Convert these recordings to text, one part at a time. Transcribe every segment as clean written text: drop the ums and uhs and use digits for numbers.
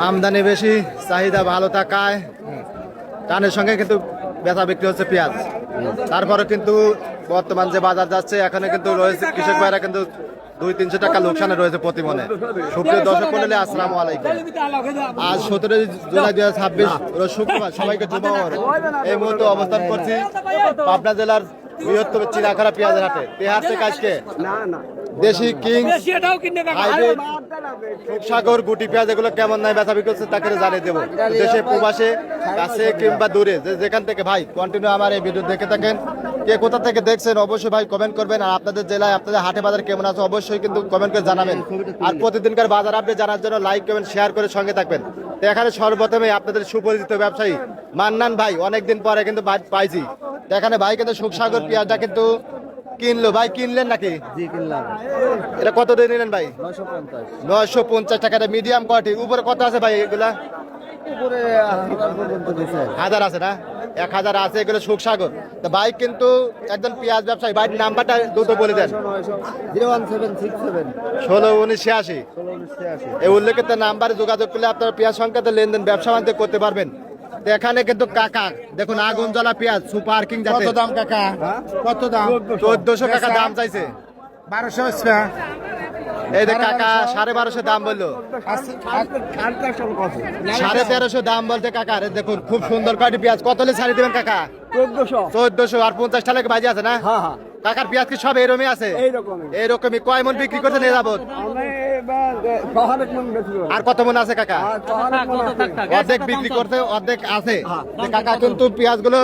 আমদানি বেশি, চাহিদা ভালো থাকায় টানের সঙ্গে কিন্তু বেচা বিক্রি হচ্ছে পেঁয়াজ। তারপরে কিন্তু বর্তমান যে বাজার যাচ্ছে এখানে কিন্তু রয়েছে কৃষক ভাইরা কিন্তু 200-300 টাকা লোকসানে রয়েছে প্রতি মনে। সুপ্রিয় দর্শক মণ্ডলী, আসসালামু আলাইকুম। আজ 17 জুলাই 2026 রোজ শুক্রবার। সবাইকে জুমাওয়ার এই মুহূর্তে অবস্থান করছি পাবনা জেলার বৃহত্তম চিনাখারা পেঁয়াজের হাটে। পেঁয়াজ থেকে আজকে দেশি কিং, হাইব্রিড, সাগর, গুটি পেঁয়াজ এগুলো কেমন নাই বেচা বিক্রি হচ্ছে তাকে জানিয়ে দেবো। দেশে প্রবাসে কাছে কিংবা দূরে যেখান থেকে ভাই কন্টিনিউ আমার এই ভিডিও দেখে থাকেন, কে কোথা থেকে দেখছেন অবশ্যই ভাই কমেন্ট করবেন। আর আপনাদের জেলায় আপনাদের হাটে বাজার কেমন আছে অবশ্যই কিন্তু কমেন্ট করে জানাবেন। আর প্রতিদিনকার বাজার আপডেট জানার জন্য লাইক কমেন্ট শেয়ার করে সঙ্গে থাকবেন। তো এখানে সর্বপ্রথমে আপনাদের সুপরিচিত ব্যবসায়ী মান্নান ভাই অনেকদিন পরে কিন্তু পাইছি। তো এখানে ভাই কিন্তু সুখসাগর পেঁয়াজটা কিন্তু কিনলো। ভাই কিনলেন নাকি? জি কিনলাম। এটা কত দিয়ে নিলেন ভাই? 950 টাকা। Medium quality. উপরে কত আছে ভাই এগুলা? উপরে 1000 পর্যন্ত দিছে। 1000 আছে না? 1000 আছে। এগুলো সুখসাগর। তো ভাই কিন্তু একজন পেঁয়াজ ব্যবসায়ী। ভাই নাম্বারটা দুটো বলে দেন। 01767 161986 এই উল্লেখিত নাম্বারে যোগাযোগ করলে আপনারা পেঁয়াজ সংক্রান্ত লেনদেন ব্যবসা বাণিজ্য করতে পারবেন। তো এখানে কিন্তু কাকা দেখুন আগুন জ্বলা পেঁয়াজ সুপার কিং জাতের। কত দাম কাকা? কত দাম? 1400 টাকা দাম চাইছে। 1200 আছে। এই যে কাকা 1250 দাম বললো। 1350 দাম বলতে কাকা। দেখুন খুব সুন্দর কোয়ালিটি পেঁয়াজ। কত হলে ছাড়ি দিবেন কাকা? 1400 আর 50 টাকা বাজি আছে না? কাকার পেঁয়াজ কি সব এরকমই আছে? এইরকমই। কয় মন বিক্রি করতে নিয়ে যাবো? আর কত মন আছে কাকা? অর্ধেক বিক্রি করতে অর্ধেক আছে। কাকা কিন্তু পেঁয়াজ গুলো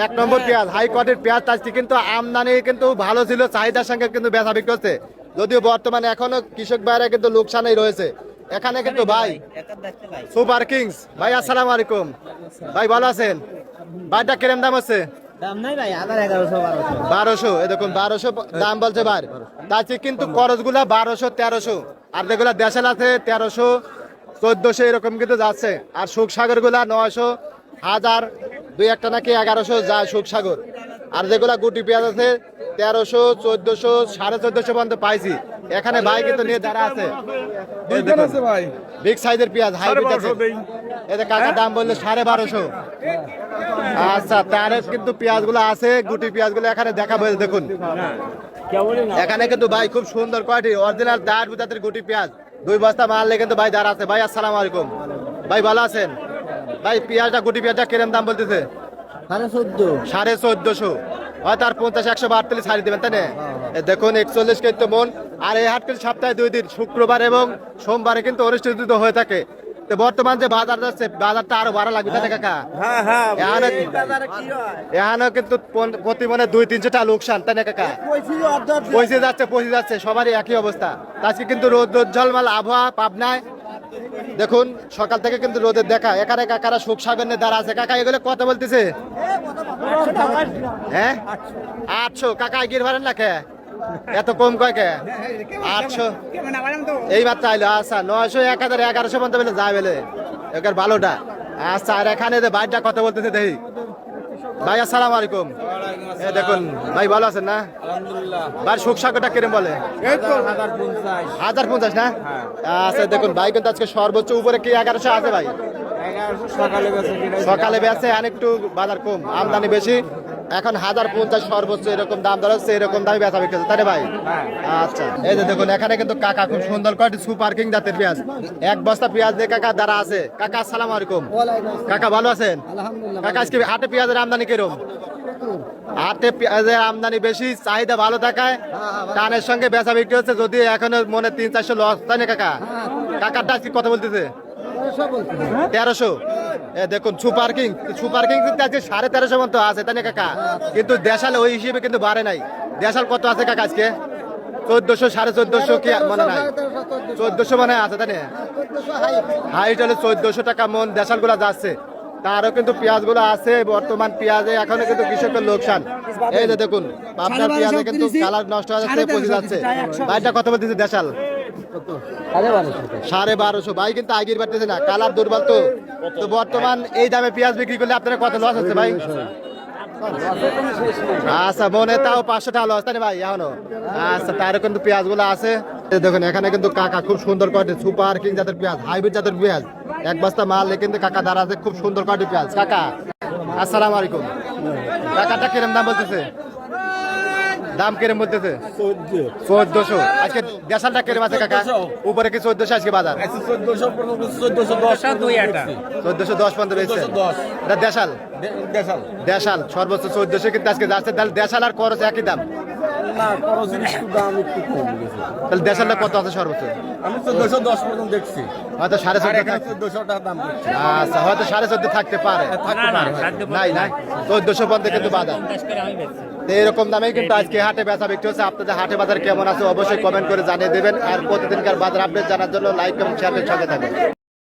1 নম্বর পেঁয়াজ, হাই কোয়ালিটির পেঁয়াজ। আজকে কিন্তু আমদানি কিন্তু ভালো ছিল, চাহিদার সঙ্গে কিন্তু বেচা বিক্রি হচ্ছে। যদিও বর্তমানে এখনো কৃষক ভাইরা কিন্তু লোকসানেই রয়েছে। এখানে কিন্তু ভাই সুপার কিংস ভাই, আসসালামু আলাইকুম ভাই, ভালো আছেন? ভাইটা কিরম দাম হচ্ছে? দাম নাই ভাই, 1100 এ দেখুন 1200 দাম বলছে ভাই। তাতে কিন্তু খরচ গুলা 1200 1300, আর যেগুলা দেশাল আছে 1300 1400 এরকম কিন্তু যাচ্ছে। আর সুখসাগর গুলা 900 1000 দুই একটা নাকি 1100 যায় সুখসাগর। আর যেগুলা গুটি পেঁয়াজ আছে 1300 1400 1450 পর্যন্ত পাইছি। এখানে ভাই কিন্তু নিয়ে দাঁড়া আছে বিগ সাইজের পেঁয়াজ হাইব্রিড আছে। এতে কাকা দাম বললে 1250। আচ্ছা, তার কিন্তু পেঁয়াজ গুলো আছে, গুটি পেঁয়াজ গুলো এখানে দেখাবো। দেখুন এখানে কিন্তু ভাই খুব সুন্দর কোয়ালিটি অরিজিনাল দাঁড় বুঝাতের গুটি পেঁয়াজ 2 বস্তা মারলে কিন্তু ভাই দাঁড়া আছে। ভাই আসসালামু আলাইকুম ভাই, ভালো আছেন? ভাই পেঁয়াজটা গুটি পেঁয়াজটা কিরম দাম বলতেছে? 1450 হয়তো আর 50-100 ছাড়ি দেবেন তাই না? দেখুন 41 কেজি মন। আর এই হাট কিন্তু সপ্তাহে 2 দিন, শুক্রবার এবং সোমবারে কিন্তু অনুষ্ঠিত হয়ে থাকে। তো বর্তমান যে বাজার যাচ্ছে বাজারটা আরো ভাড়া লাগবে তাই না কাকা? এখানে কিন্তু প্রতি মনে 200-300 টাকা লোকসান তাই না কাকা? পৌঁছে যাচ্ছে সবারই একই অবস্থা। আজকে কিন্তু রোদ ঝলমাল আবহাওয়া পাবনায়। দেখুন সকাল থেকে কিন্তু রোদের দেখা। এখানে কাকারা সুখসাগর নিয়ে দাঁড়া আছে। কাকা এগুলো কত বলতেছে? হ্যাঁ 800। কাকা গির ভাড়েন না কে এত কম কয় কে? 800 এই মাত্র আইলো। আচ্ছা 900 1000 1100 পর্যন্ত বেলে যায় বেলে একের ভালোটা। আচ্ছা, আর এখানে বাইরটা কত বলতেছে দেখি। ভাই আসসালামু আলাইকুম। দেখুন ভাই, ভালো আছেন না? ভাই সুখসাগরটা কিরম বলে? 1050 না? আচ্ছা দেখুন ভাই কিন্তু আজকে সর্বোচ্চ উপরে কি 1100 আছে ভাই? সকালে বেচে অনেকটু বাজার কম, আমদানি বেশি। এখন 1050 সর্বোচ্চ এরকম দাম ধরা হচ্ছে, এরকম দামে বেচা বিক্রি তাই ভাই? আচ্ছা, এই যে দেখুন এখানে কিন্তু কাকা খুব সুন্দর কোয়ালিটি সুপার কিং জাতের পেঁয়াজ 1 বস্তা পেঁয়াজ দিয়ে কাকা দ্বারা আছে। কাকা আসসালামু আলাইকুম। কাকা ভালো আছেন? কাকা আজকে হাটে পেঁয়াজের আমদানি কিরম? হাটে পেঁয়াজের আমদানি বেশি, চাহিদা ভালো থাকায় টানের সঙ্গে বেচা বিক্রি হচ্ছে। যদি এখনো মনে 300-400 লস তাই না কাকা? কাকারটা আজকে কত বলতেছে? 1300। দেখুন সুপার কিং কিন্তু আজকে 1350 মতো আছে তাই না কাকা? কিন্তু দেশাল ওই হিসেবে কিন্তু বাড়ে নাই। দেশাল কত আছে কাকা আজকে? 1400 1450 কি মনে নাই? 1400 মনে আছে তাই না? হাইট হলে 1400 টাকা মন দেশাল গুলা যাচ্ছে। তারও কিন্তু পেঁয়াজ গুলো আছে। বর্তমান পেঁয়াজে এখনো কিন্তু কৃষকের লোকসান। এই যে দেখুন আপনার পেঁয়াজে কিন্তু কালার নষ্ট হয়ে যাচ্ছে, পচে যাচ্ছে। ভাইটা কত বলতেছে দেশাল? 1250। ভাই কিন্তু আগের বাড়তেছে না, কালার দুর্বল। তো বর্তমান এই দামে পেঁয়াজ বিক্রি করলে আপনারা কত লস হচ্ছে ভাই? আচ্ছা মনে তাও 500 টাকা লস তাই না ভাই এখনো? আচ্ছা, তারও কিন্তু পেঁয়াজ গুলো আছে। এই দেখুন এখানে কিন্তু কাকা খুব সুন্দর কোয়ালিটি সুপার কিং জাতের পেঁয়াজ হাইব্রিড জাতের পেঁয়াজ এক বস্তা মাল কিন্তু কাকা দাঁড়া আছে খুব সুন্দর কোয়ালিটি পেঁয়াজ কাকা আসসালামু আলাইকুম কাকাটা কিরম দাম বলতেছে দাম কিরম বলতেছে 1400 আজকে দেশালটা কিরম আছে কাকা উপরে কি 1400 আজকে বাজার 1410 পর্যন্ত বেচছেন এটা দেশাল সর্বোচ্চ 1400 কিন্তু আজকে যাচ্ছে তাহলে দেশাল আর খরচ একই দাম তাহলে দেশালটা কত আছে সর্বোচ্চ আমি 1410 পর্যন্ত দেখছি হয়তো 14.5 1400 টাকা দাম দেখছি আচ্ছা হয়তো 14.5 থাকতে পারে নাই 1400 পর্যন্ত কিন্তু বাজার তো এরকম দামে কিন্তু আজকে হাটে বেচা বিক্রি হচ্ছে আপনাদের হাটে বাজার কেমন আছে অবশ্যই কমেন্ট করে জানিয়ে দেবেন আর প্রতিদিনকার বাজার আপডেট জানার জন্য লাইক এবং শেয়ারের সঙ্গে থাকবেন।